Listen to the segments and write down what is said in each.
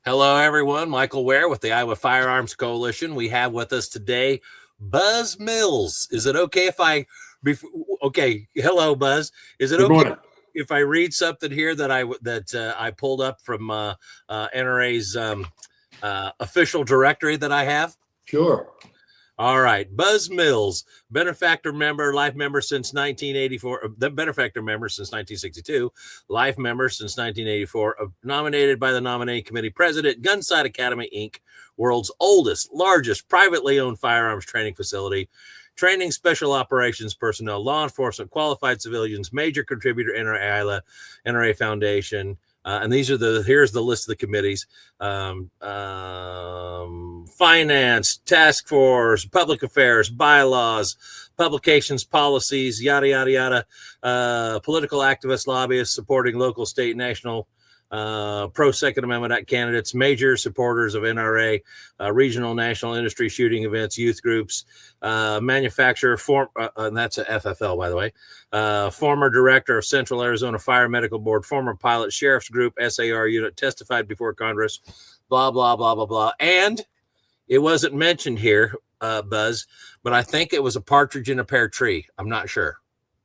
Hello, everyone. Michael Ware with the Iowa Firearms Coalition. We have with us today Buz Mills. Is it okay if okay, hello, Buz. Is it Good okay morning. if I read something here that I pulled up from NRA's official directory that I have? Sure. All right. Buz Mills, benefactor member, life member since 1984, the benefactor member since 1962, life member since 1984, nominated by the nominating committee president, Gunsite Academy, Inc., world's oldest, largest privately owned firearms training facility, training special operations personnel, law enforcement, qualified civilians, major contributor, NRA Foundation. And here's the list of the committees: finance, task force, public affairs, bylaws, publications, policies, yada yada yada. Political activists, lobbyists, supporting local, state, national, pro Second Amendment candidates, major supporters of NRA, regional, national industry shooting events, youth groups, manufacturer, and that's a FFL, by the way, former director of Central Arizona Fire Medical Board, former pilot, sheriff's group, SAR unit, testified before Congress, blah, blah, blah, blah, blah. And it wasn't mentioned here, Buz, but I think it was a partridge in a pear tree. I'm not sure.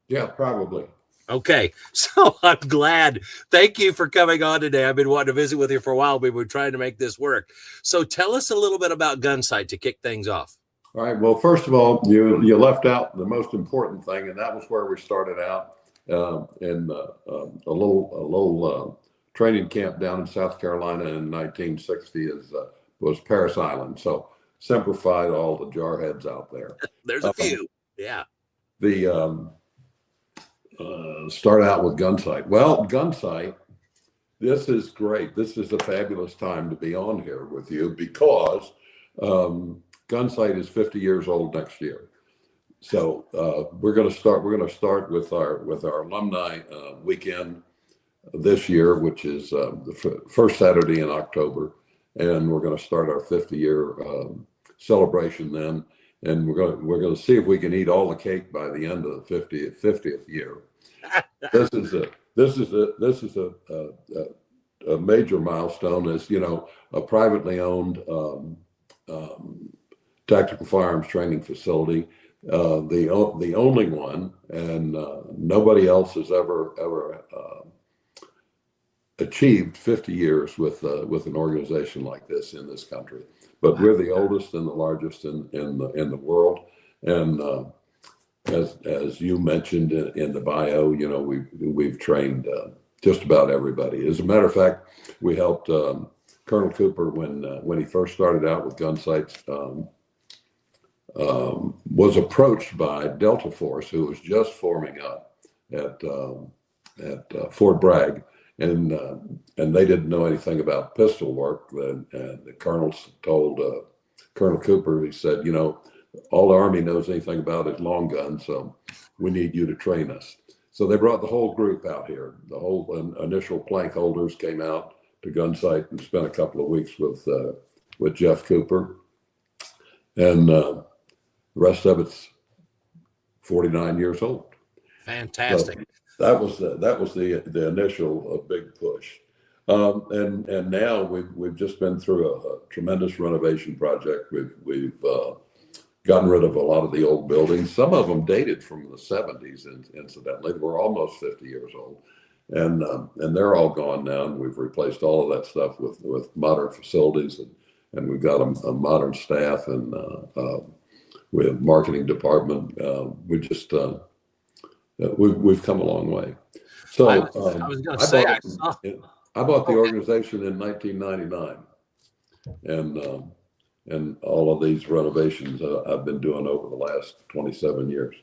Yeah, probably. Okay, so I'm glad. Thank you for coming on today. I've been wanting to visit with you for a while. We've been trying to make this work. So tell us a little bit about Gunsite to kick things off. All right. Well, first of all, you left out the most important thing, and that was where we started out in a little training camp down in South Carolina in 1960. Was Parris Island. So simplified all the jarheads out there. There's a few. Yeah. Start out with Gunsite. Well, Gunsite, this is great. This is a fabulous time to be on here with you because Gunsite is 50 years old next year. So we're going to start with our alumni weekend this year, which is the first Saturday in October, and we're going to start our 50-year celebration then. And we're going to see if we can eat all the cake by the end of the 50th year. This is a major milestone. As you know, a privately owned tactical firearms training facility, the only one, and nobody else has ever achieved 50 years with an organization like this in this country. But we're the oldest and the largest in the world, and as you mentioned in the bio, you know, we've trained just about everybody. As a matter of fact, we helped Colonel Cooper when he first started out with Gunsites. Was approached by Delta Force, who was just forming up at Fort Bragg. And they didn't know anything about pistol work. And the colonel told Colonel Cooper, he said, you know, all the Army knows anything about is long guns, so we need you to train us. So they brought the whole group out here. The whole initial plank holders came out to Gunsite and spent a couple of weeks with Jeff Cooper. And the rest of it's 49 years old. Fantastic. So, that was the initial big push, and now we've just been through a tremendous renovation project. We've gotten rid of a lot of the old buildings. Some of them dated from the 70s, incidentally. We're almost 50 years old, and they're all gone now. And we've replaced all of that stuff with modern facilities, and we've got a modern staff, and we have marketing department. We've come a long way. So I was going to say, I bought the organization in 1999, and all of these renovations I've been doing over the last 27 years.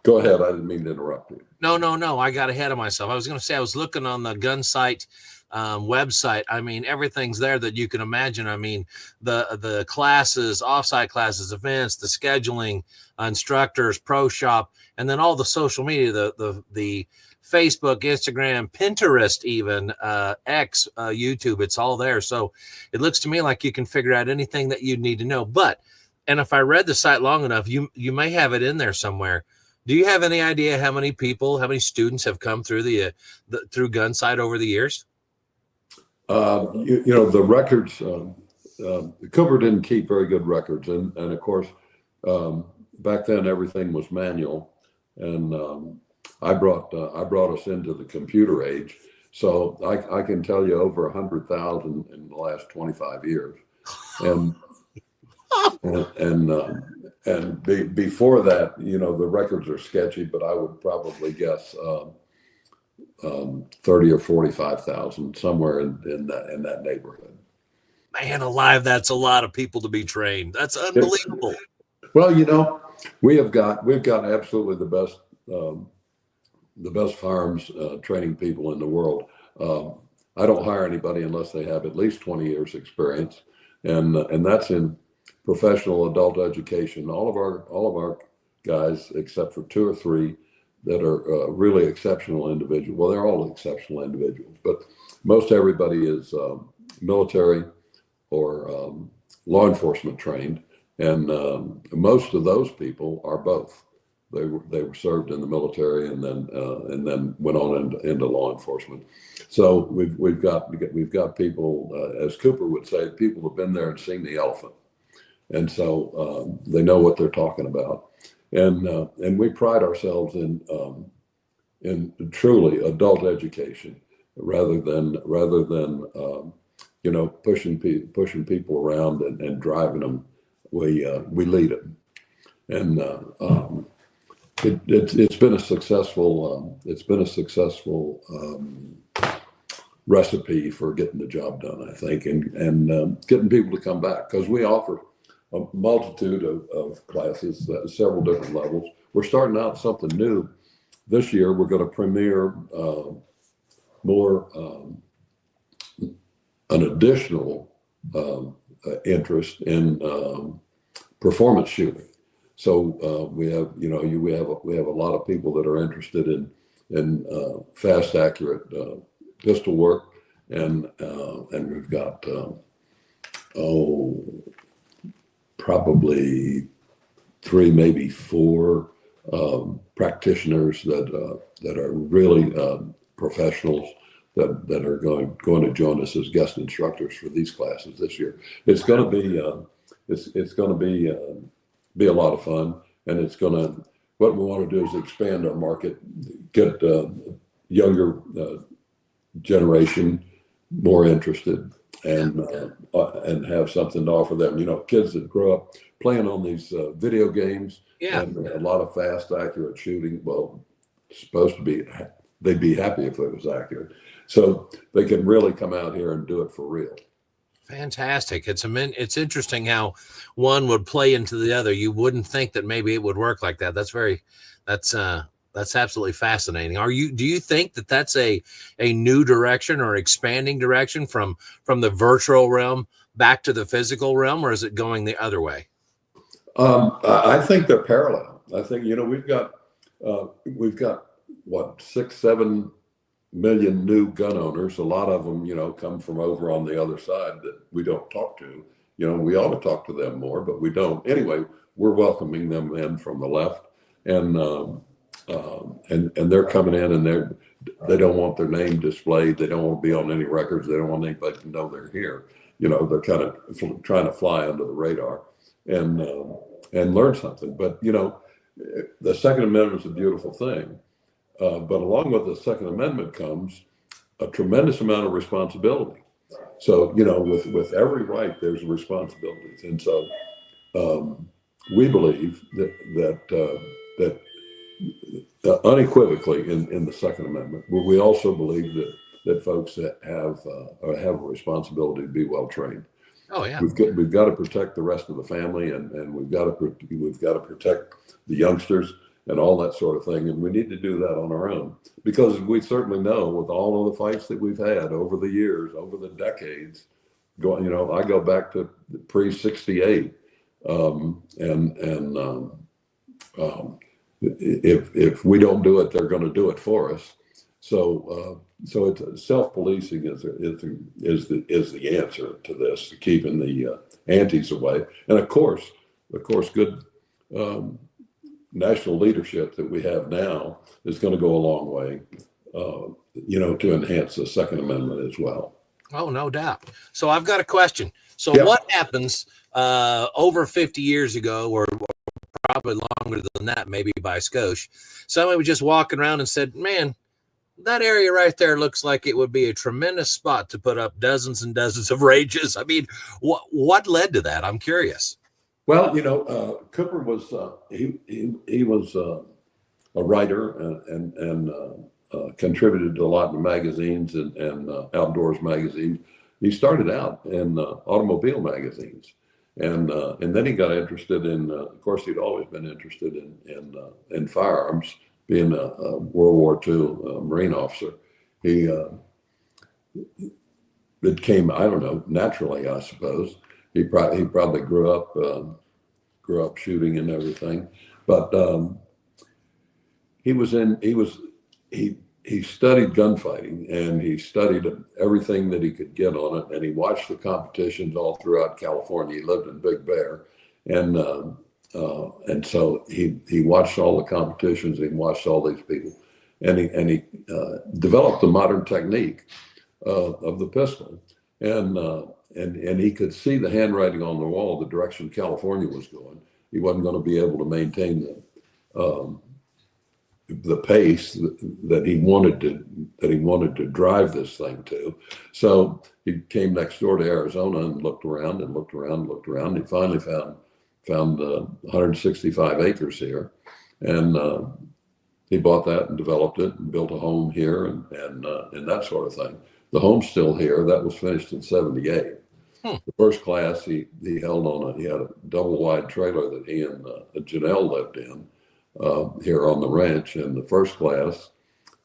Go ahead. I didn't mean to interrupt you. No. I got ahead of myself. I was going to say, I was looking on the Gunsite website. I mean, everything's there that you can imagine. I mean, the classes, offsite classes, events, the scheduling, instructors, pro shop, and then all the social media, the Facebook, Instagram, Pinterest, even X, YouTube. It's all there. So it looks to me like you can figure out anything that you need to know. And if I read the site long enough, you may have it in there somewhere. Do you have any idea how many students have come through through Gunsite over the years? You know, the records, Cooper didn't keep very good records. And of course, back then everything was manual. And I brought us into the computer age. So I can tell you over 100,000 in the last 25 years. And before that, you know, the records are sketchy, but I would probably guess 30 or 45,000, somewhere in that neighborhood. Man alive, that's a lot of people to be trained. That's unbelievable. Well, you know, we've got absolutely the best firearms training people in the world. I don't hire anybody unless they have at least 20 years experience, and that's in professional adult education. All of our guys, except for 2 or 3 that are really exceptional individuals. Well, they're all exceptional individuals, but most everybody is military or law enforcement trained, and most of those people are both. They were served in the military and then went on into law enforcement. So we've got people, as Cooper would say, people have been there and seen the elephant, and so they know what they're talking about. And we pride ourselves in truly adult education rather than you know, pushing people around and driving them. We lead them, and it's been a successful recipe for getting the job done, I think, and getting people to come back, because we offer a multitude of classes, several different levels. We're starting out something new this year. We're going to premiere more an additional interest in performance shooting. So we have a lot of people that are interested in fast, accurate pistol work, and we've got probably 3, maybe 4 practitioners that are really professionals that are going to join us as guest instructors for these classes this year. It's going to be be a lot of fun, and what we want to do is expand our market, get younger generation more interested, and have something to offer them. You know, kids that grow up playing on these video games, Yeah. and a lot of fast, accurate shooting. Well, it's supposed to be, they'd be happy if it was accurate. So they can really come out here and do it for real. Fantastic. It's interesting how one would play into the other. You wouldn't think that maybe it would work like that. That's absolutely fascinating. Do you think that that's a new direction or expanding direction from the virtual realm back to the physical realm, or is it going the other way? I think they're parallel. I think, you know, we've got what, 6-7 million new gun owners. A lot of them, you know, come from over on the other side that we don't talk to. You know, we ought to talk to them more, but we don't. Anyway, we're welcoming them in from the left, and they're coming in, and they don't want their name displayed. They don't want to be on any records. They don't want anybody to know they're here. You know, they're kind of trying to fly under the radar and learn something. But, you know, the Second Amendment is a beautiful thing. But along with the Second Amendment comes a tremendous amount of responsibility. So, you know, with every right, there's responsibilities. And so we believe that unequivocally in the Second Amendment, but we also believe that folks that have a responsibility to be well trained. Oh yeah, we've got to protect the rest of the family, and we've got to protect the youngsters and all that sort of thing, and we need to do that on our own, because we certainly know, with all of the fights that we've had over the years, over the decades, you know, I go back to pre-68, if we don't do it, they're going to do it for us. So it's self-policing is the answer to this, to keeping the antis away, and of course, good national leadership that we have now is going to go a long way, you know, to enhance the Second Amendment as well. Oh, no doubt. So I've got a question. So Yeah. what happens over 50 years ago, or probably longer than that, maybe by skosh, somebody was just walking around and said, man, that area right there looks like it would be a tremendous spot to put up dozens and dozens of rages. I mean, what led to that? I'm curious. Well, Cooper was he was a writer and contributed to a lot of magazines and outdoors magazines. He started out in automobile magazines, and then he got interested in. Of course, he'd always been interested in firearms, being a World War II Marine officer. He it came, I don't know, naturally, I suppose. He probably grew up shooting and everything, but he studied gunfighting, and he studied everything that he could get on it, and he watched the competitions all throughout California. He lived in Big Bear, and so he watched all the competitions. He watched all these people, and he developed the modern technique of the pistol, and he could see the handwriting on the wall, the direction California was going. He wasn't going to be able to maintain the pace that he wanted to drive this thing to. So he came next door to Arizona and looked around and looked around and looked around. And he finally found 165 acres here, and he bought that and developed it and built a home here and that sort of thing. The home's still here. That was finished in '78. The first class he held on he had a double wide trailer that he and Janelle lived in here on the ranch, and the first class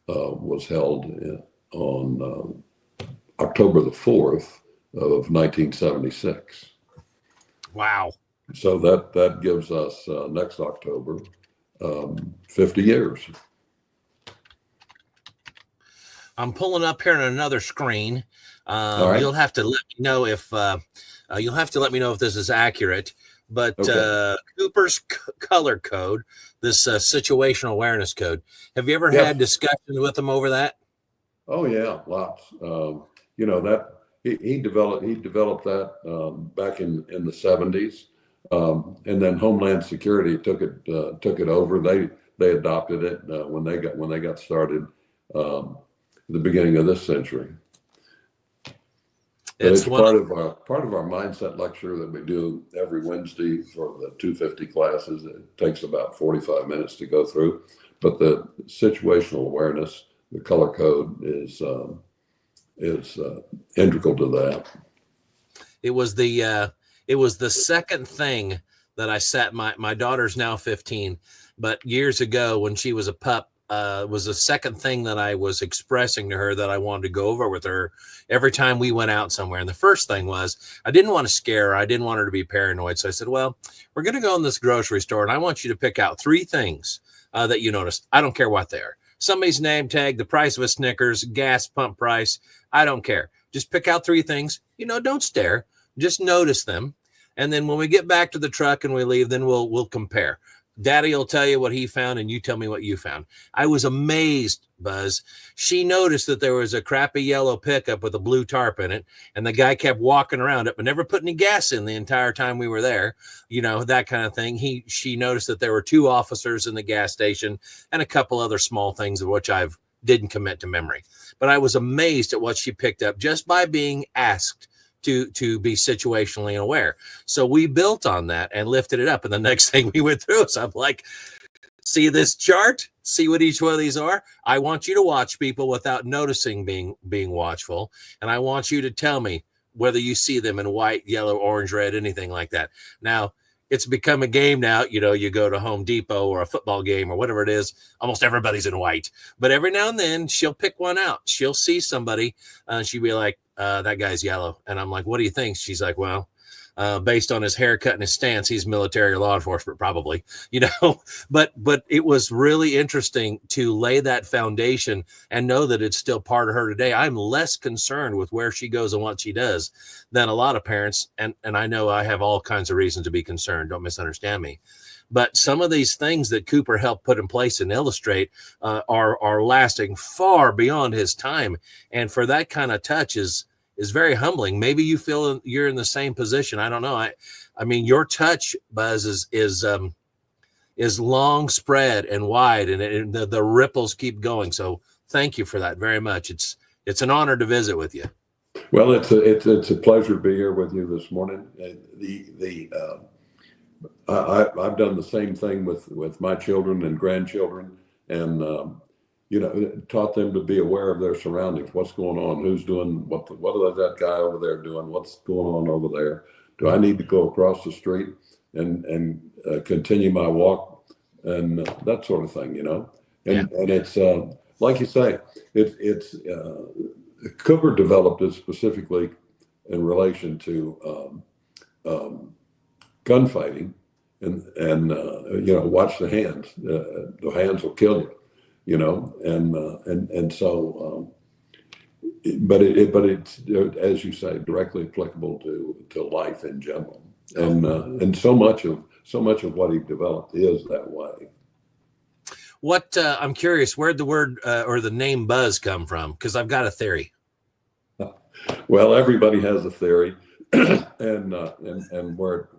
was held on October the 4th of 1976. Wow. So that gives us next October 50 years. I'm pulling up here on another screen. Right. You'll have to let me know if this is accurate. But okay. Cooper's color code, this situational awareness code. Have you ever had discussions with him over that? Oh yeah, lots. That he developed that back in the '70s, and then Homeland Security took it over. They adopted it when they got started at the beginning of this century. It's part of our mindset lecture that we do every Wednesday for the 250 classes. It takes about 45 minutes to go through, but the situational awareness, the color code, is integral to that. It was the second thing that I sat. My daughter's now 15, but years ago when she was a pup, was the second thing that I was expressing to her that I wanted to go over with her every time we went out somewhere. And the first thing was, I didn't want to scare her. I didn't want her to be paranoid. So I said, well, we're going to go in this grocery store, and I want you to pick out 3 things that you noticed. I don't care what they are. Somebody's name tag, the price of a Snickers, gas pump price. I don't care. Just pick out 3 things. Don't stare. Just notice them. And then when we get back to the truck and we leave, then we'll compare. Daddy will tell you what he found, and you tell me what you found. I was amazed, Buzz. She noticed that there was a crappy yellow pickup with a blue tarp in it, and the guy kept walking around it, but never put any gas in the entire time we were there. That kind of thing. She noticed that there were 2 officers in the gas station and a couple other small things of which I didn't commit to memory. But I was amazed at what she picked up just by being asked to be situationally aware. So we built on that and lifted it up. And the next thing we went through is I'm like, see this chart? See what each one of these are? I want you to watch people without noticing being watchful. And I want you to tell me whether you see them in white, yellow, orange, red, anything like that. Now, it's become a game now. You go to Home Depot or a football game or whatever it is, almost everybody's in white. But every now and then she'll pick one out. She'll see somebody and she'll be like, that guy's yellow. And I'm like, what do you think? She's like, well, based on his haircut and his stance, he's military or law enforcement, probably, but it was really interesting to lay that foundation and know that it's still part of her today. I'm less concerned with where she goes and what she does than a lot of parents. And I know I have all kinds of reasons to be concerned. Don't misunderstand me. But some of these things that Cooper helped put in place and illustrate are lasting far beyond his time. And for that kind of touch is is very humbling. Maybe you feel you're in the same position. I don't know. I mean, your touch, Buzz, is long spread and wide, and the ripples keep going. So thank you for that very much. It's an honor to visit with you. Well, it's a pleasure to be here with you this morning. I've done the same thing with my children and grandchildren, and taught them to be aware of their surroundings. What's going on? Who's doing what? What is that guy over there doing? What's going on over there? Do I need to go across the street and continue my walk and that sort of thing? And it's like you say, it's Cooper developed it specifically in relation to gunfighting, and watch the hands. The hands will kill you, and so. But it's, as you say, directly applicable to life in general, and so much of what he developed is that way. What I'm curious, where'd the word or the name Buzz come from? Because I've got a theory. Well, everybody has a theory, and where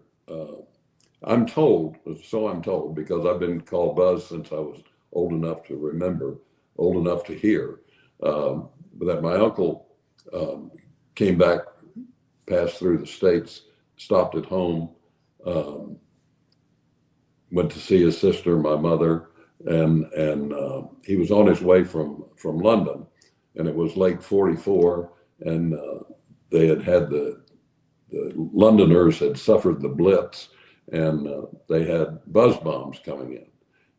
I'm told, because I've been called Buzz since I was old enough to remember, old enough to hear, that my uncle came back, passed through the States, stopped at home, went to see his sister, my mother, and he was on his way from London, and it was late '44, and they had the Londoners had suffered the Blitz, and they had buzz bombs coming in,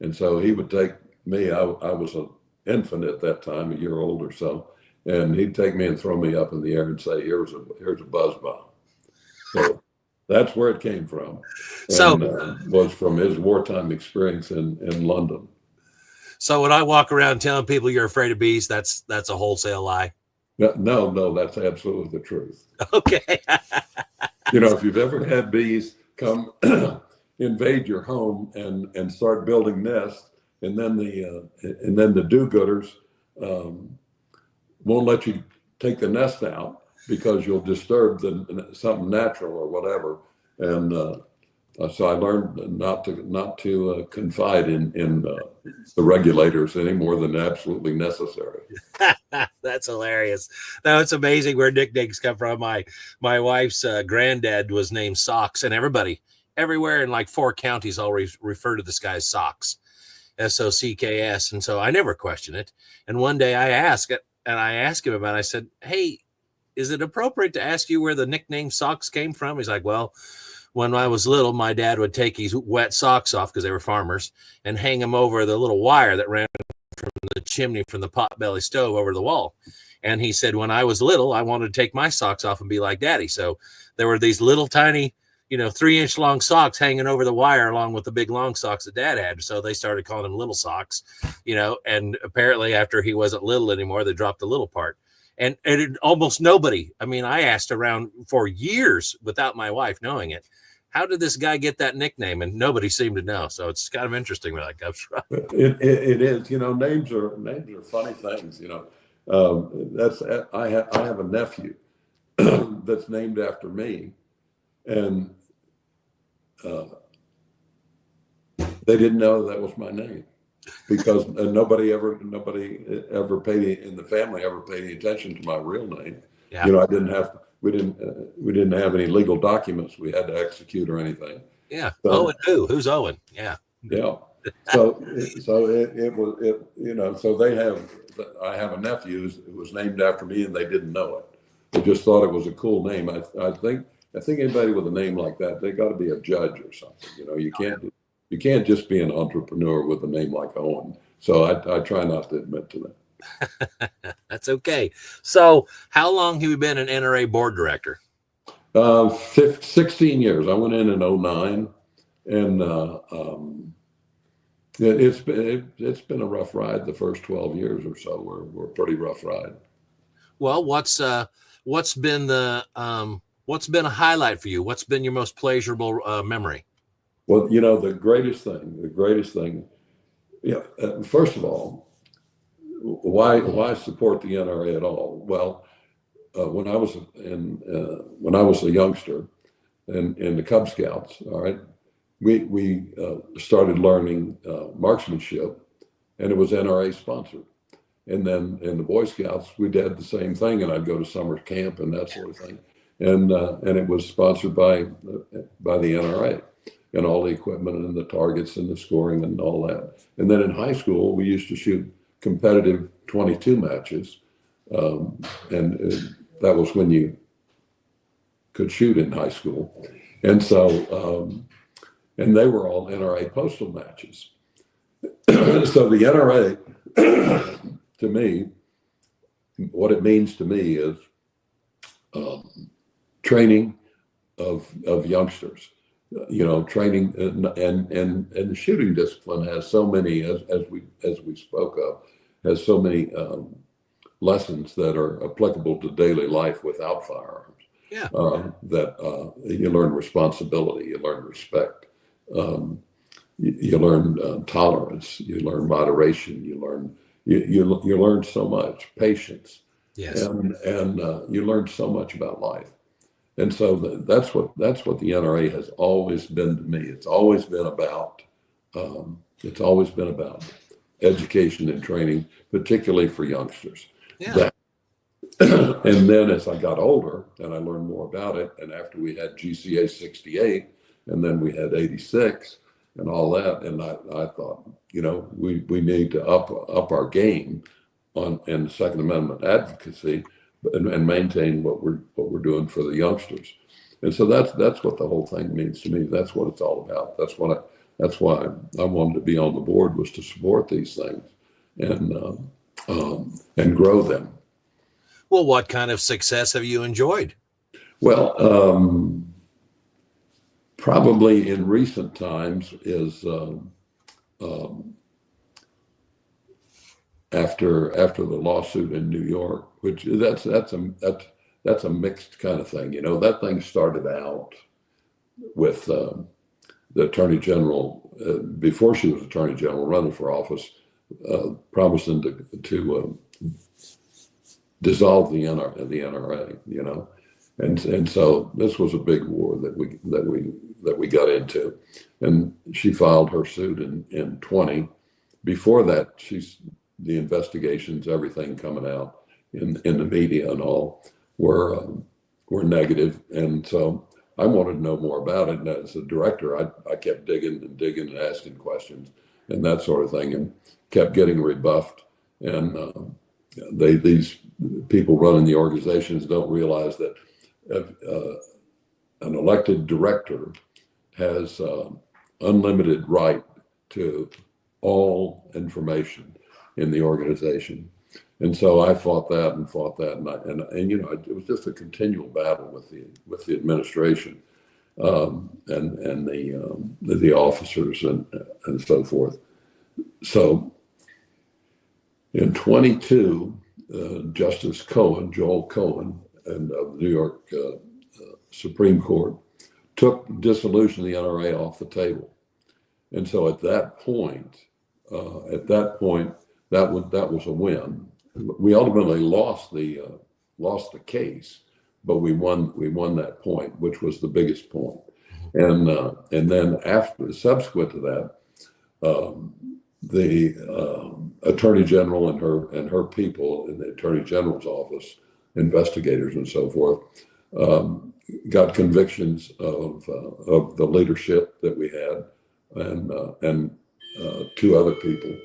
and so he would take me. I was an infant at that time, a year old or so, and he'd take me and throw me up in the air and say, "Here's a buzz bomb." So that's where it came from. And, was from his wartime experience in London. So when I walk around telling people you're afraid of bees, that's a wholesale lie. No, that's absolutely the truth. Okay. If you've ever had bees come invade your home and start building nests, and then the do-gooders won't let you take the nest out because you'll disturb something natural or whatever. And so I learned not to confide in the regulators any more than absolutely necessary. That's hilarious. Now it's amazing where nicknames come from. My wife's granddad was named Socks, and everybody everywhere in like 4 counties always refer to this guy as Socks, SOCKS. And so I never question it. And one day I asked him about it. I said, "Hey, is it appropriate to ask you where the nickname Socks came from?" He's like, "Well, when I was little, my dad would take his wet socks off," because they were farmers, "and hang them over the little wire that ran from the chimney from the potbelly stove over the wall. And he said, when I was little, I wanted to take my socks off and be like Daddy. So there were these little tiny, 3-inch long socks hanging over the wire along with the big long socks that Dad had. So they started calling him Little Socks, and apparently after he wasn't little anymore, they dropped the little part. And almost nobody, I asked around for years without my wife knowing it, how did this guy get that nickname? And nobody seemed to know. So it's kind of interesting where that comes from. It is, names are funny things, I have a nephew that's named after me, and they didn't know that was my name because nobody ever paid in the family ever paid any attention to my real name. Yeah. We didn't have any legal documents we had to execute or anything. Yeah. So, Owen, who's Owen? Yeah. Yeah. So I have a nephew who was named after me, and they didn't know it. They just thought it was a cool name. I think anybody with a name like that, they got to be a judge or something. You can't just be an entrepreneur with a name like Owen. So I try not to admit to that. That's okay. So how long have you been an NRA board director? 16 years. I went in 2009, and it's been a rough ride. The first 12 years or so were a pretty rough ride. Well, what's been a highlight for you? What's been your most pleasurable memory? Well, the greatest thing, first of all, why support the NRA at all? Well, when I was a youngster in the Cub Scouts, all right, we started learning marksmanship, and it was NRA sponsored. And then in the Boy Scouts, we did the same thing, and I'd go to summer camp and that sort of thing. And it was sponsored by the NRA, and all the equipment and the targets and the scoring and all that. And then in high school, we used to shoot competitive 22 matches, and that was when you could shoot in high school. And so, and they were all NRA postal matches. So the NRA, to me, what it means to me is training of youngsters. You know, training and the shooting discipline has so many, as we spoke of, has so many lessons that are applicable to daily life without firearms. Yeah. That you learn responsibility, you learn respect, you learn tolerance, you learn moderation, you learn so much patience. Yes. And you learn so much about life. And so that's what the NRA has always been to me. It's always been about education and training, particularly for youngsters. Yeah. And then as I got older and I learned more about it, and after we had GCA 68, and then we had 86 and all that, and I thought, you know, we need to up our game in the Second Amendment advocacy, and maintain what we're doing for the youngsters. And so that's what the whole thing means to me. That's what it's all about. That's why I wanted to be on the board, was to support these things and grow them. Well, what kind of success have you enjoyed? Well, probably in recent times is after the lawsuit in New York, which that's a mixed kind of thing. You know, that thing started out with the Attorney General, before she was Attorney General, running for office, promising to dissolve the NRA. You know, and so this was a big war that we got into, and she filed her suit in 20. Before that, the investigations, everything coming out in the media and all were negative. And so I wanted to know more about it. And as a director, I kept digging and asking questions and that sort of thing, and kept getting rebuffed. And these people running the organizations don't realize that an elected director has unlimited right to all information in the organization. And so I fought that, and you know, it was just a continual battle with the administration and the officers and so forth. So in 22, Justice Joel Cohen, and of the New York Supreme Court, took dissolution of the NRA off the table. And so at that point, that was a win. We ultimately lost the case, but we won that point, which was the biggest point. And then subsequent to that, the Attorney General and her people in the Attorney General's office, investigators and so forth, got convictions of the leadership that we had, and two other people.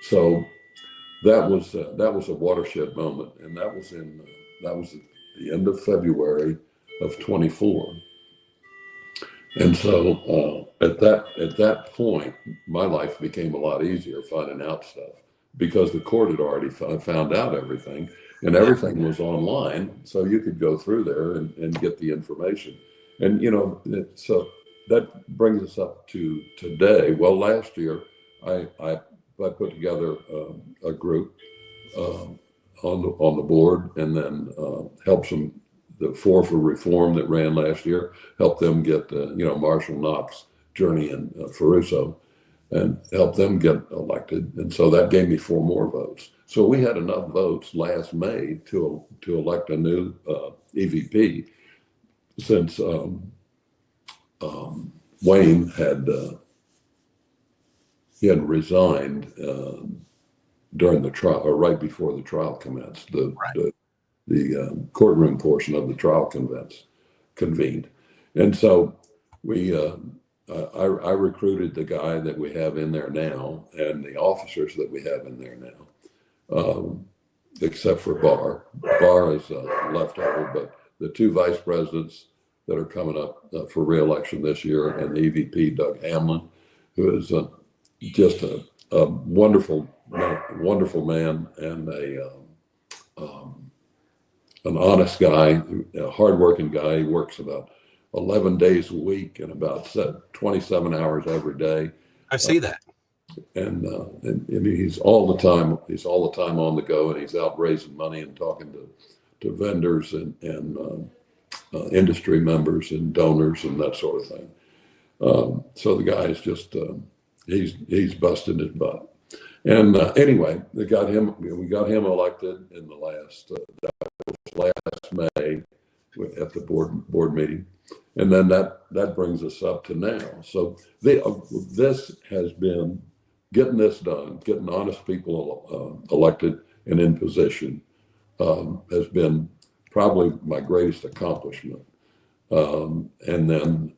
So that was a watershed moment, and that was at the end of February of 24. And so at that point, my life became a lot easier finding out stuff, because the court had already found out everything, and everything was online, so you could go through there and get the information. And you know, so that brings us up to today. Well, last year I put together a group on the board, and then helped the Four for Reform that ran last year, helped them get Marshall Knox, Journey, and Faruso, and help them get elected. And so that gave me 4 more votes. So we had enough votes last May to elect a new EVP, since Wayne had he had resigned during the trial, or right before the trial commenced. The courtroom portion of the trial convened, and so we. I recruited the guy that we have in there now, and the officers that we have in there now, except for Barr. Barr is left over, but the 2 vice presidents that are coming up for re-election this year, and the EVP, Doug Hamlin, who is just a wonderful man, and an honest guy, a hardworking guy. He works about 11 days a week and about 27 hours every day. I see that. And he's all the time. He's all the time on the go, and he's out raising money and talking to vendors and industry members and donors and that sort of thing. So the guy is just he's busting his butt. And anyway, we got him elected in the last May at the board meeting. And then that brings us up to now. So this has been, getting this done, getting honest people elected and in position, has been probably my greatest accomplishment. And then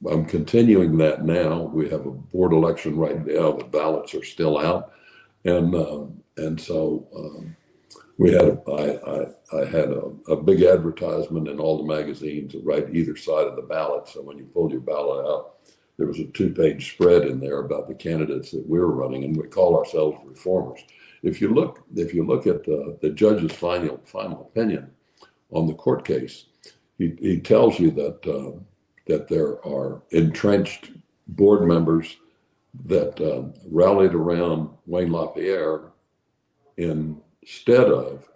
I'm continuing that now. We have a board election right now. The ballots are still out, and so we had I had a big advertisement in all the magazines right either side of the ballot. So when you pulled your ballot out, there was a 2-page spread in there about the candidates that we were running, and we call ourselves reformers. If you look at the judge's final opinion on the court case, he tells you that there are entrenched board members that rallied around Wayne LaPierre instead of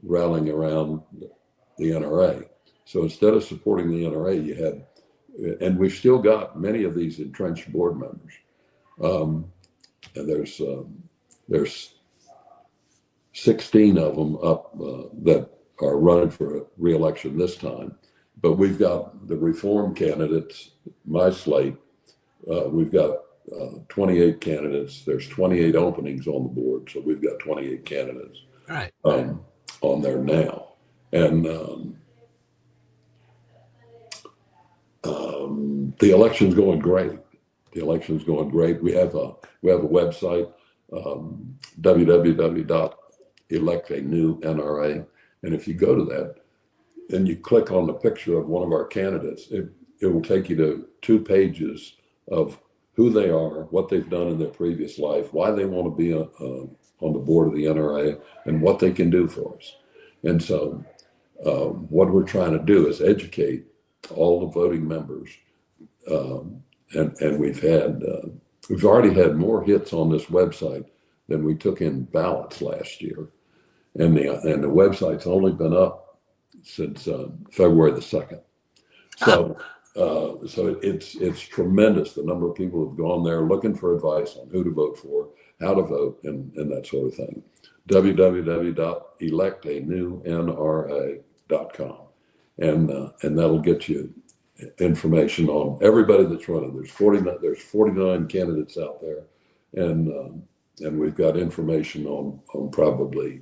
rallying around the NRA. So instead of supporting the NRA, you had, and we've still got many of these entrenched board members. And there's 16 of them up that are running for re-election this time. But we've got the reform candidates, my slate. We've got 28 candidates. There's 28 openings on the board, so we've got 28 candidates on there now. And the election's going great. The election's going great. We have a website, www.electanewNRA, and if you go to that and you click on the picture of one of our candidates, it will take you to 2 pages of who they are, what they've done in their previous life, why they want to be on the board of the NRA, and what they can do for us. And so what we're trying to do is educate all the voting members. And we've already had more hits on this website than we took in ballots last year. And the website's only been up since February the 2nd. So it's tremendous. The number of people who've gone there looking for advice on who to vote for, how to vote, and that sort of thing. www.electanewNRA.com. And that'll get you information on everybody that's running. There's 49 candidates out there, and we've got information on probably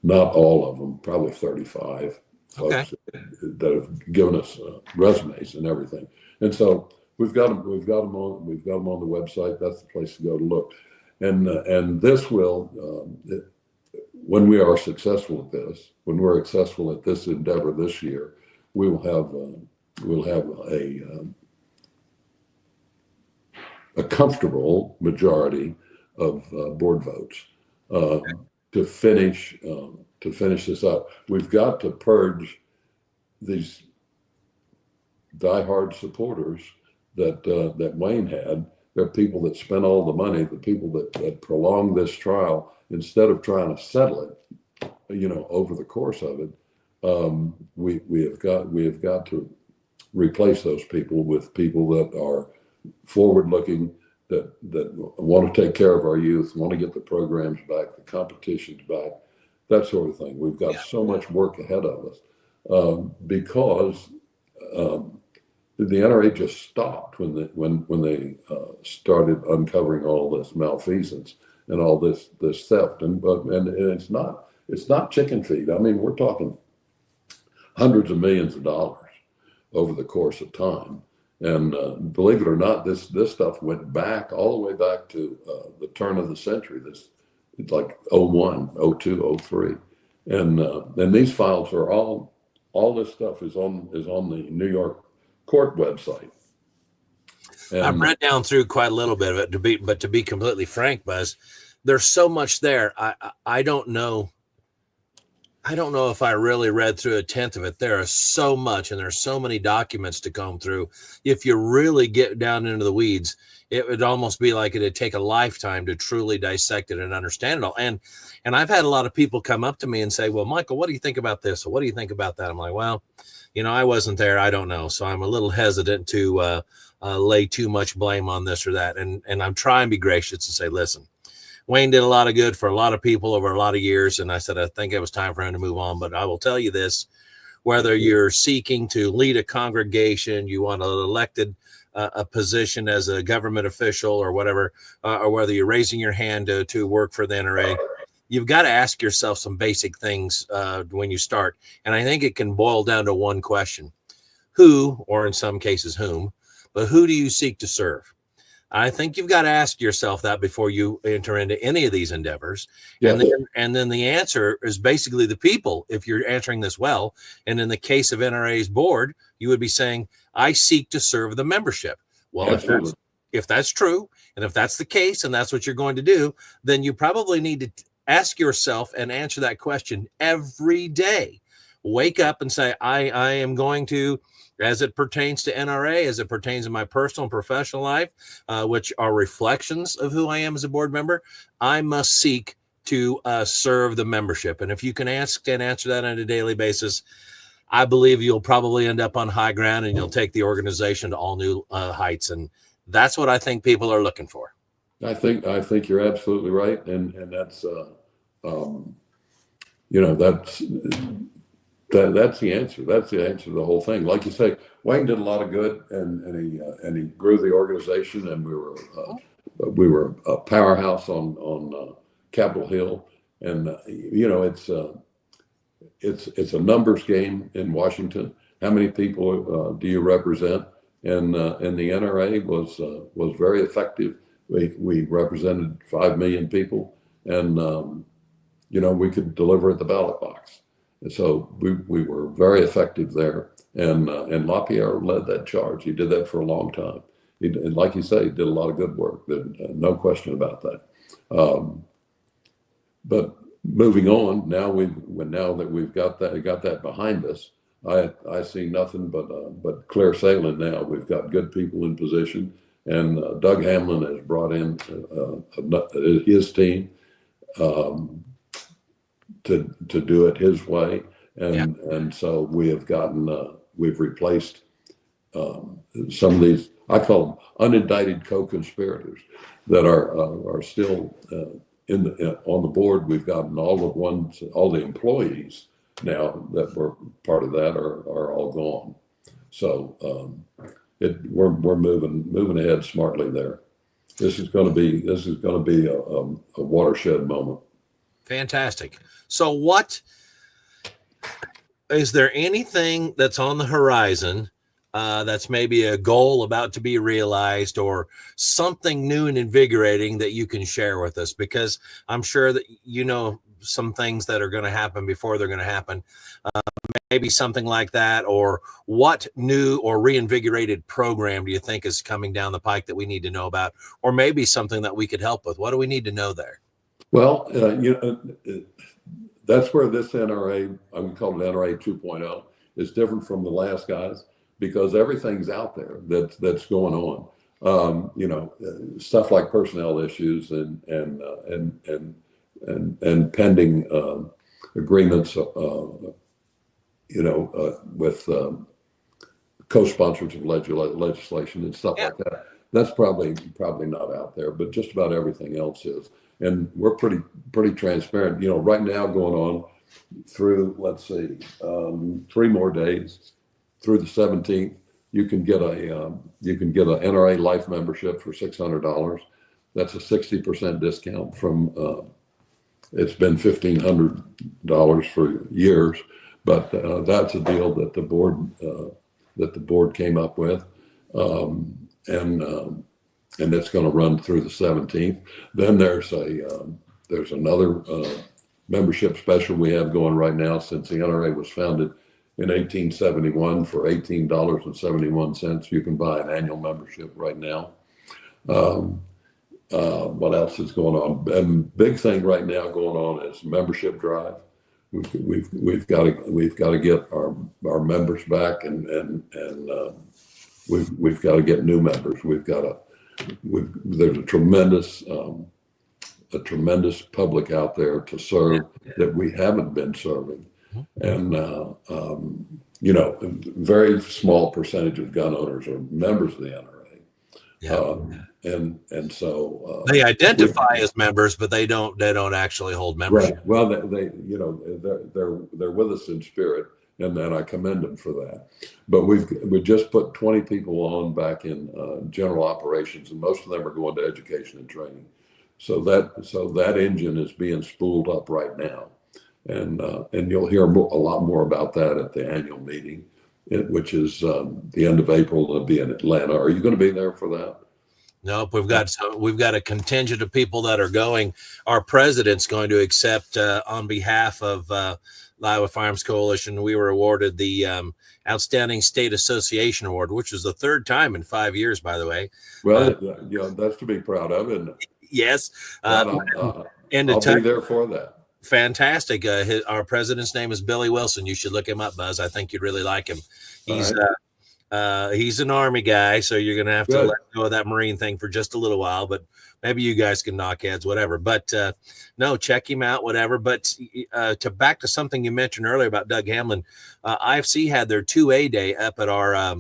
not all of them, probably 35 folks that have given us resumes and everything. And so we've got them on the website. That's the place to go to look. And this will, when we are successful at this, when we're successful at this endeavor this year, we'll have a comfortable majority of board votes to finish this up. We've got to purge these diehard supporters that Wayne had. They're people that spent all the money, the people that prolonged this trial instead of trying to settle it, over the course of it. We have got to replace those people with people that are forward-looking, that want to take care of our youth, want to get the programs back, the competitions back, that sort of thing. We've got so much work ahead of us because the NRA just stopped when they started uncovering all this malfeasance and all this theft, and it's not chicken feed. I mean, we're talking hundreds of millions of dollars over the course of time. And believe it or not, this stuff went back all the way back to the turn of the century. It's like 01, 02, 03. And these files are all this stuff is on the New York court website. And I've read down through quite a little bit of it, but to be completely frank, Buzz, there's so much there. I don't know. I don't know if I really read through a tenth of it. There is so much, and there's so many documents to comb through. If you really get down into the weeds, it would almost be like it'd take a lifetime to truly dissect it and understand it all. And I've had a lot of people come up to me and say, well, Michael, what do you think about this? Or what do you think about that? I'm like, well, I wasn't there. I don't know. So I'm a little hesitant to lay too much blame on this or that. And I'm trying to be gracious and say, listen, Wayne did a lot of good for a lot of people over a lot of years. And I said, I think it was time for him to move on. But I will tell you this, whether you're seeking to lead a congregation, you want an elected a position as a government official or whatever, or whether you're raising your hand to work for the NRA, you've got to ask yourself some basic things when you start. And I think it can boil down to one question: who, or in some cases whom, but who do you seek to serve? I think you've got to ask yourself that before you enter into any of these endeavors. Yeah. And then the answer is basically the people, if you're answering this well. And in the case of NRA's board, you would be saying, I seek to serve the membership. Well, if that's true, and if that's the case, and that's what you're going to do, then you probably need to ask yourself and answer that question every day. Wake up and say, I am going to, as it pertains to NRA, as it pertains to my personal and professional life, which are reflections of who I am as a board member, I must seek to serve the membership. And if you can ask and answer that on a daily basis, I believe you'll probably end up on high ground and you'll take the organization to all new heights. And that's what I think people are looking for. I think you're absolutely right. And that's, that's the answer. That's the answer to the whole thing. Like you say, Wayne did a lot of good, and he grew the organization, and we were a powerhouse on Capitol Hill, and it's a numbers game in Washington. How many people do you represent? And the NRA was very effective. We represented 5 million people, and we could deliver at the ballot box. And so we were very effective there, and LaPierre led that charge. He did that for a long time. And like you say, he did a lot of good work. No question about that. But moving on, now that we've got that behind us, I see nothing but clear sailing now. We've got good people in position, and Doug Hamlin has brought in his team. To do it his way, and so we have we've replaced some of these, I call them unindicted co-conspirators, that are still on the board. We've gotten all the employees now that were part of that are all gone. So we're moving ahead smartly there. This is going to be a watershed moment. Fantastic. So is there anything that's on the horizon that's maybe a goal about to be realized, or something new and invigorating that you can share with us? Because I'm sure that some things that are going to happen before they're going to happen. Maybe something like that, or what new or reinvigorated program do you think is coming down the pike that we need to know about, or maybe something that we could help with? What do we need to know there? Well, that's where this NRA, I'm going to call it NRA 2.0, is different from the last guys, because everything's out there that's going on. Stuff like personnel issues and pending agreements, with co-sponsors of legislation and stuff like that. That's probably not out there, but just about everything else is. And we're pretty transparent. You know, right now going on through, let's see, 3 more days through the 17th, you can get a NRA life membership for $600. That's a 60% discount from. It's been $1,500 for years, but that's a deal that the board came up with, and it's going to run through the 17th. Then there's another membership special we have going right now, since the NRA was founded in 1871 for $18.71. You can buy an annual membership right now. What else is going on? And big thing right now going on is membership drive. We've got to get our members back, and we've got to get new members. There's a tremendous public out there to serve that we haven't been serving, and you know, a very small percentage of gun owners are members of the NRA. And so they identify as members, but they don't actually hold membership. Right. Well, they you know, they're with us in spirit, and I commend them for that. But we just put 20 people on back in general operations, and most of them are going to education and training. So that engine is being spooled up right now, and you'll hear a lot more about that at the annual meeting, which is the end of April. It'll be in Atlanta. Are you going to be there for that? Nope, we've got a contingent of people that are going. Our president's going to accept on behalf of Iowa Firearms Coalition. We were awarded the Outstanding State Association Award, which is the 3rd time in 5 years, by the way. Well, you know, that's to be proud of, isn't it? Yes. And I'll be there for that. Fantastic. Our president's name is Billy Wilson. You should look him up, Buzz. I think you'd really like him. He's an Army guy, so you're going to have to let go of that Marine thing for just a little while, but maybe you guys can knock heads, whatever. But no, check him out, whatever. But back to something you mentioned earlier about Doug Hamlin, IFC had their 2A day up at our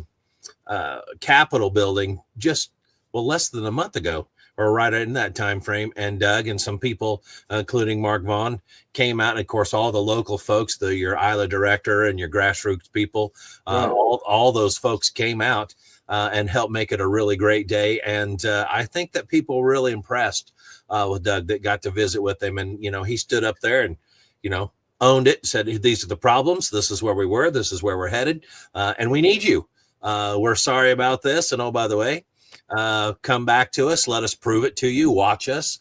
Capitol building just, less than a month ago, or right in that time frame. And Doug and some people, including Mark Vaughn, came out, and of course all the local folks, your ILA director and your grassroots people, all those folks came out and helped make it a really great day. And I think that people were really impressed with Doug that got to visit with him. And you know, he stood up there and owned it, said these are the problems, this is where we were, this is where we're headed, and we need you. We're sorry about this, and oh, by the way, come back to us, let us prove it to you, watch us,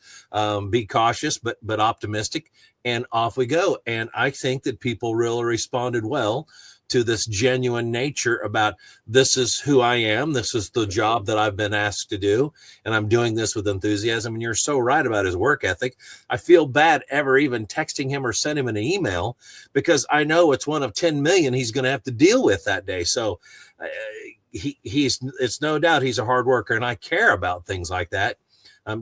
be cautious but optimistic, and off we go. And I think that people really responded well to this genuine nature about, this is who I am, this is the job that I've been asked to do, and I'm doing this with enthusiasm. And you're so right about his work ethic. I feel bad ever even texting him or sending him an email, because I know it's one of 10 million he's going to have to deal with that day. So it's no doubt he's a hard worker, and I care about things like that.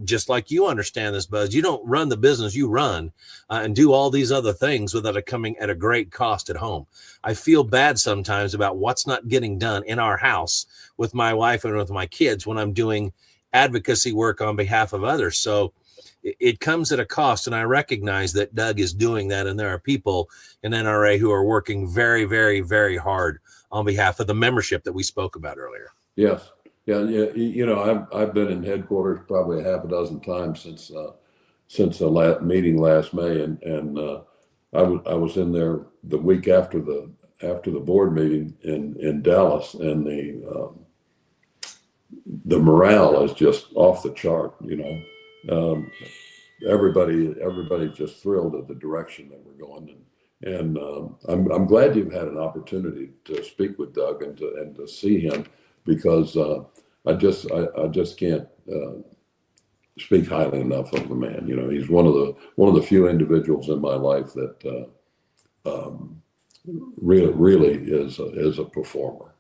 Just like you understand this, Buzz. You don't run the business you run and do all these other things without it coming at a great cost at home. I feel bad sometimes about what's not getting done in our house with my wife and with my kids when I'm doing advocacy work on behalf of others. So it comes at a cost, and I recognize that Doug is doing that, and there are people in NRA who are working very, very, very hard on behalf of the membership that we spoke about earlier. Yes. Yeah. You know, I've been in headquarters probably a half a dozen times since the meeting last May, and I was in there the week after the board meeting in Dallas, and the morale is just off the chart. You know, everybody's just thrilled at the direction that we're going, and I'm glad you've had an opportunity to speak with Doug and to see him, because I just can't speak highly enough of the man. You know, he's one of the few individuals in my life that really is a performer.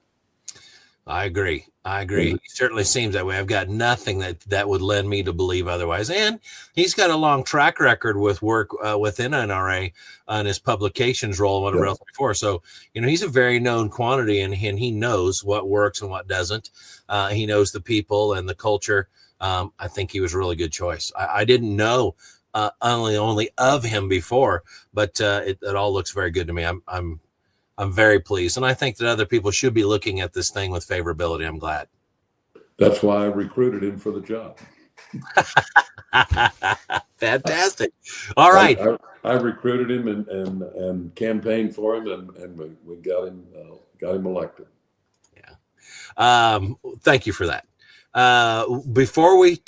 I agree. He certainly seems that way. I've got nothing that would lend me to believe otherwise. And he's got a long track record with work within NRA on his publications role and whatever else before. So, he's a very known quantity, and he knows what works and what doesn't. He knows the people and the culture. I think he was a really good choice. I didn't know only of him before, but it all looks very good to me. I'm very pleased, and I think that other people should be looking at this thing with favorability. I'm glad. That's why I recruited him for the job. Fantastic. All right. I recruited him and campaigned for him, and we got him elected. Yeah. Thank you for that. Before we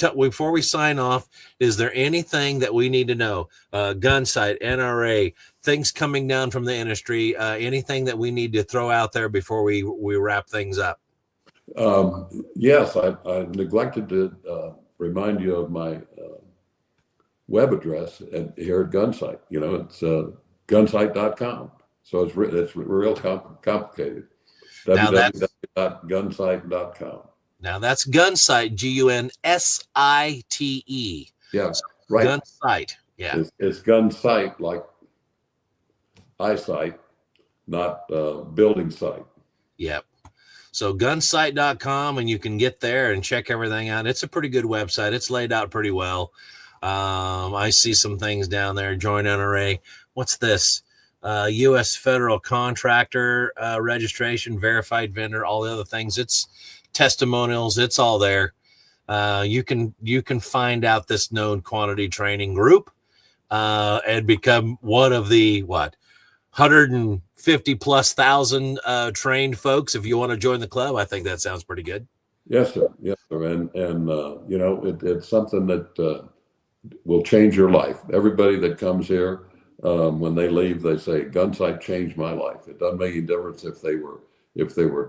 sign off, is there anything that we need to know? Gunsite, NRA, things coming down from the industry, anything that we need to throw out there before we wrap things up? Yes, I neglected to remind you of my web address here at Gunsite. It's gunsite.com. So it's real complicated. www.gunsite.com. Now that's Gunsite, Gunsite. Yeah, right. Gunsite. Yeah. It's Gunsite like eyesight, not building site. Yep. So gunsite.com, and you can get there and check everything out. It's a pretty good website. It's laid out pretty well. I see some things down there. Join NRA. What's this? U.S. federal contractor registration, verified vendor, all the other things. It's testimonials. It's all there. You can find out this known quantity training group and become one of the 150 plus thousand trained folks. If you want to join the club, I think that sounds pretty good. Yes, sir. Yes, sir. And it's something that will change your life. Everybody that comes here, when they leave, they say, Gunsite changed my life. It doesn't make any difference if they were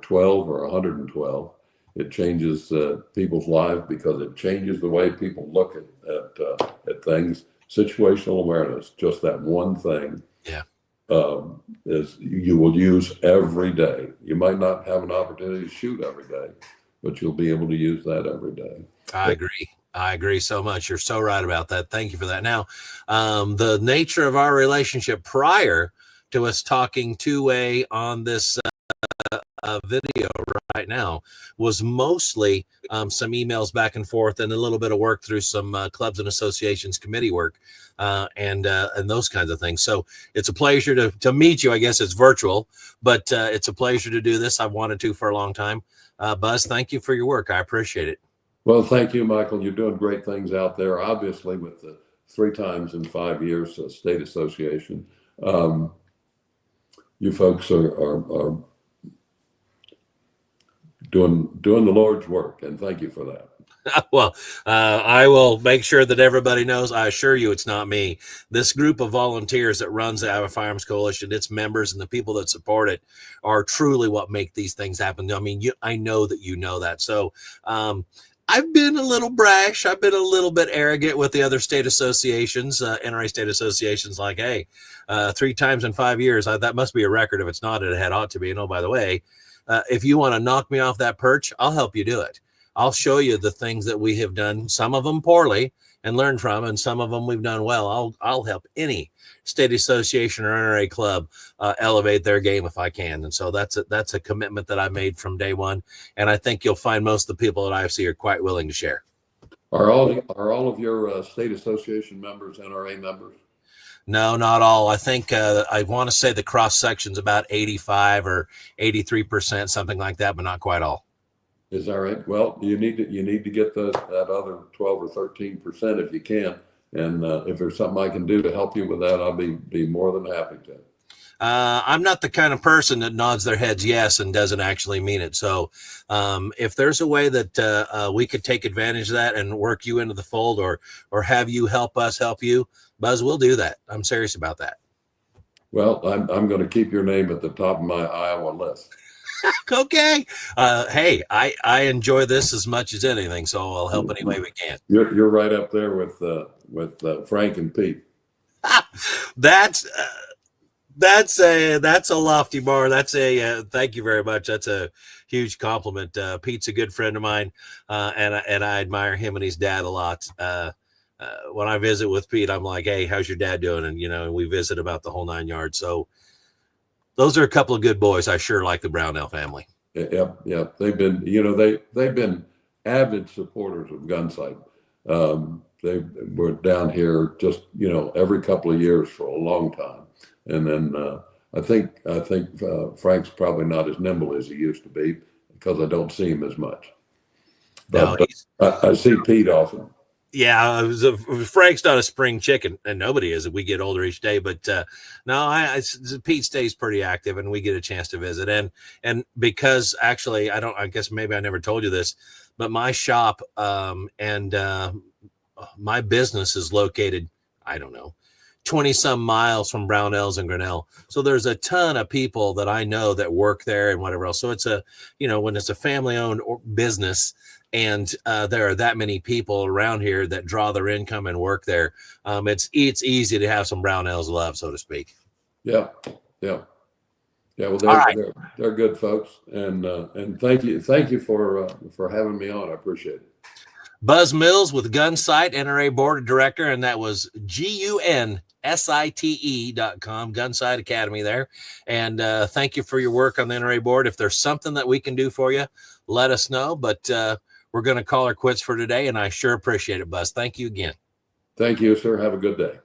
12 or 112. It changes people's lives because it changes the way people look at things. Situational awareness, just that one thing. Yeah. Is you will use every day. You might not have an opportunity to shoot every day, but you'll be able to use that every day. I agree so much. You're so right about that. Thank you for that. Now, the nature of our relationship prior to us talking two-way on this video right now was mostly some emails back and forth and a little bit of work through some clubs and associations committee work and those kinds of things. So it's a pleasure to meet you. I guess it's virtual, but it's a pleasure to do this. I've wanted to for a long time. Buz, thank you for your work. I appreciate it. Well, thank you, Michael. You're doing great things out there. Obviously, with the 3 times in 5 years state association, you folks are doing the Lord's work, and thank you for that. Well, I will make sure that everybody knows. I assure you, it's not me. This group of volunteers that runs the Iowa Firearms Coalition, its members and the people that support it, are truly what make these things happen. I mean, I know that you know that. So I've been a little brash. I've been a little bit arrogant with the other state associations, NRA state associations. Like, hey, 3 times in 5 years, that must be a record. If it's not, it ought to be. And oh, by the way, if you want to knock me off that perch, I'll help you do it. I'll show you the things that we have done, some of them poorly and learn from, and some of them we've done well. I'll help any state association or NRA club elevate their game if I can. And so that's a commitment that I made from day one. And I think you'll find most of the people at IFC are quite willing to share. Are all of your state association members NRA members? No, not all. I think I want to say the cross section's about 85 or 83%, something like that, but not quite all. Is that right? Well, you need to get that other 12 or 13% if you can. And if there's something I can do to help you with that, I'll be more than happy to. I'm not the kind of person that nods their heads yes and doesn't actually mean it. So if there's a way that we could take advantage of that and work you into the fold, or have you help us help you, Buz, we'll do that. I'm serious about that. Well, I'm going to keep your name at the top of my Iowa list. Okay. Hey, I enjoy this as much as anything, so I'll help any way we can. You're right up there with Frank and Pete. That's That's a lofty bar. That's a thank you very much. That's a huge compliment. Pete's a good friend of mine, and I admire him and his dad a lot. When I visit with Pete, I'm like, hey, how's your dad doing? And and we visit about the whole 9 yards. So those are a couple of good boys. I sure like the Brownell family. Yep. They've been, they've been avid supporters of Gunsite. They were down here just, every couple of years for a long time. And then I think Frank's probably not as nimble as he used to be because I don't see him as much. But I see Pete often. Yeah, Frank's not a spring chicken, and nobody is. We get older each day, but no, Pete stays pretty active, and we get a chance to visit. And because actually, I guess maybe I never told you this, but my shop and my business is located, I don't know, 20 some miles from Brownells and Grinnell. So there's a ton of people that I know that work there and whatever else. So it's when it's a family owned business, and there are that many people around here that draw their income and work there. It's easy to have some Brownells love, so to speak. Yeah. Well, they're good folks, and thank you for having me on. I appreciate it. Buz Mills with Gunsite, NRA Board of Director, and that was GUNSITE.com, Gunsite Academy there. And thank you for your work on the NRA Board. If there's something that we can do for you, let us know. But we're going to call her quits for today, and I sure appreciate it, Buzz. Thank you again. Thank you, sir. Have a good day.